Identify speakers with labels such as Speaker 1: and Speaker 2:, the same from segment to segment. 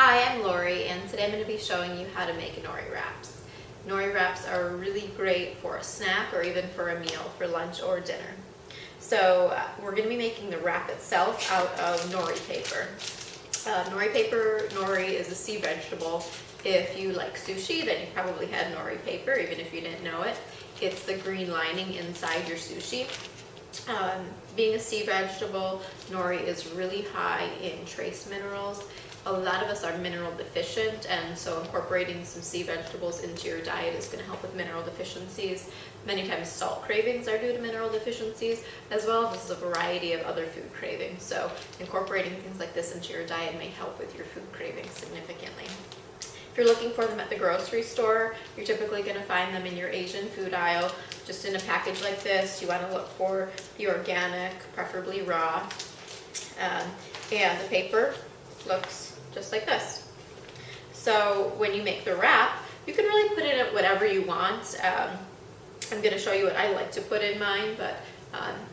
Speaker 1: Hi, I'm Lori, and today I'm going to be showing you how to make Nori Wraps. Nori Wraps are really great for a snack or even for a meal, for lunch or dinner. So we're going to be making the wrap itself out of nori paper. Nori is a sea vegetable. If you like sushi, then you probably had nori paper, even if you didn't know it. It's the green lining inside your sushi. Being a sea vegetable, nori is really high in trace minerals. A lot of us are mineral deficient, and so incorporating some sea vegetables into your diet is going to help with mineral deficiencies. Many times salt cravings are due to mineral deficiencies, as well as a variety of other food cravings. So incorporating things like this into your diet may help with your food cravings significantly. If you're looking for them at the grocery store, you're typically going to find them in your Asian food aisle, just in a package like this. You want to look for the organic, preferably raw, and the paper looks just like this. So when you make the wrap, you can really put in whatever you want. I'm going to show you what I like to put in mine, but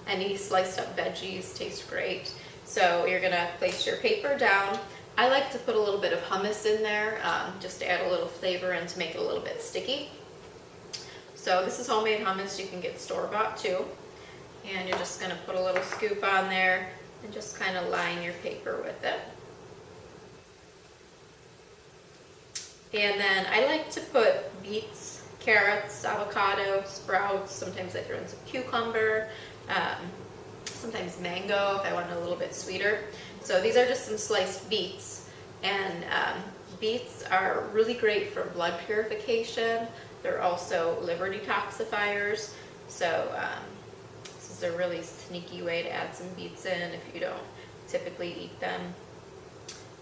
Speaker 1: any sliced up veggies taste great. So you're going to place your paper down. I like to put a little bit of hummus in there, just to add a little flavor and to make it a little bit sticky. So this is homemade hummus. You can get store-bought too. And you're just going to put a little scoop on there and just kind of line your paper with it. And then I like to put beets, carrots, avocado, sprouts. Sometimes I throw in some cucumber, sometimes mango if I want it a little bit sweeter. So these are just some sliced beets, and beets are really great for blood purification. They're also liver detoxifiers. So this is a really sneaky way to add some beets in if you don't typically eat them.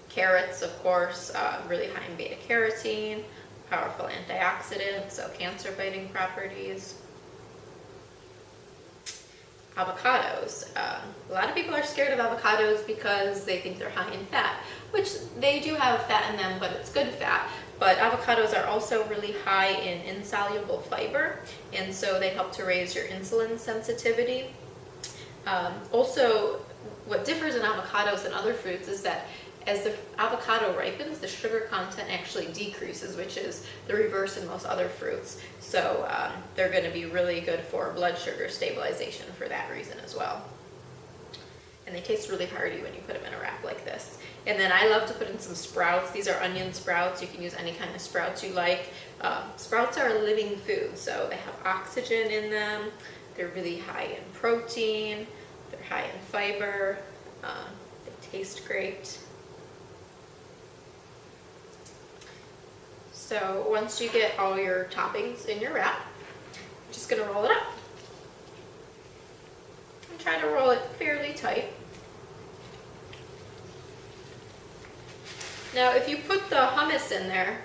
Speaker 1: Carrots, of course, really high in beta carotene, powerful antioxidant, so cancer fighting properties. Avocados. A lot of people are scared of avocados because they think they're high in fat, which they do have fat in them, but it's good fat. But avocados are also really high in insoluble fiber, and so they help to raise your insulin sensitivity. Also, what differs in avocados and other fruits is that as the avocado ripens, the sugar content actually decreases, which is the reverse in most other fruits. So they're going to be really good for blood sugar stabilization for that reason as well. And they taste really hearty when you put them in a wrap like this. And then I love to put in some sprouts. These are onion sprouts. You can use any kind of sprouts you like. Sprouts are a living food, so they have oxygen in them. They're really high in protein. They're high in fiber. They taste great. So once you get all your toppings in your wrap, you're just going to roll it up. And try to roll it fairly tight. Now if you put the hummus in there,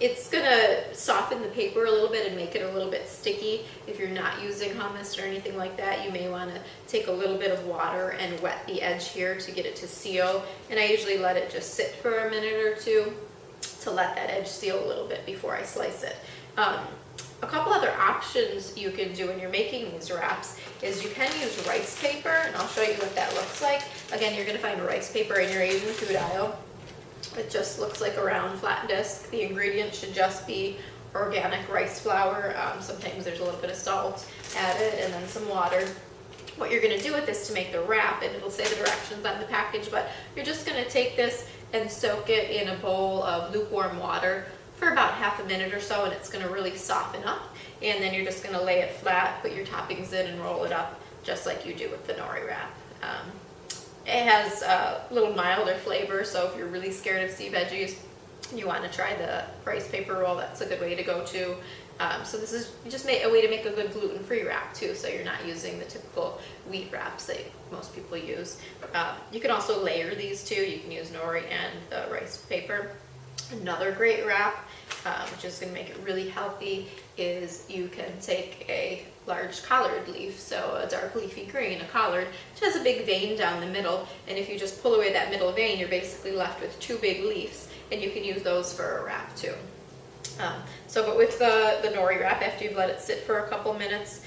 Speaker 1: it's going to soften the paper a little bit and make it a little bit sticky. If you're not using hummus or anything like that, you may want to take a little bit of water and wet the edge here to get it to seal. And I usually let it just sit for a minute or two to let that edge seal a little bit before I slice it. A couple other options you can do when you're making these wraps is you can use rice paper, and I'll show you what that looks like. Again, you're going to find rice paper in your Asian food aisle. It just looks like a round flat disc. The ingredients should just be organic rice flour. Sometimes there's a little bit of salt added, and then some water. What you're going to do with this to make the wrap, and it'll say the directions on the package, but you're just going to take this and soak it in a bowl of lukewarm water for about half a minute or so, and it's going to really soften up. And then you're just going to lay it flat, put your toppings in, and roll it up just like you do with the nori wrap. It has a little milder flavor, so if you're really scared of sea veggies, you want to try the rice paper roll. That's a good way to go too. So this is just a way to make a good gluten-free wrap too, so you're not using the typical wheat wraps that most people use. You can also layer these too. You can use nori and the rice paper. Another great wrap, which is going to make it really healthy, is you can take a large collard leaf, so a dark leafy green, a collard, which has a big vein down the middle, and if you just pull away that middle vein, you're basically left with two big leaves, and you can use those for a wrap too. But with the nori wrap, after you've let it sit for a couple minutes,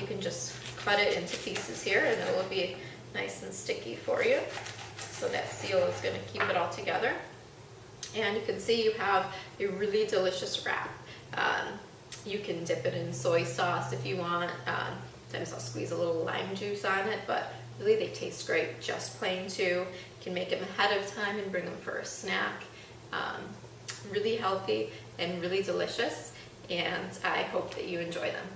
Speaker 1: you can just cut it into pieces here, and it will be nice and sticky for you. So that seal is going to keep it all together. And you can see you have a really delicious wrap. You can dip it in soy sauce if you want. Sometimes I'll squeeze a little lime juice on it, but really they taste great just plain too. You can make them ahead of time and bring them for a snack. Really healthy and really delicious, and I hope that you enjoy them.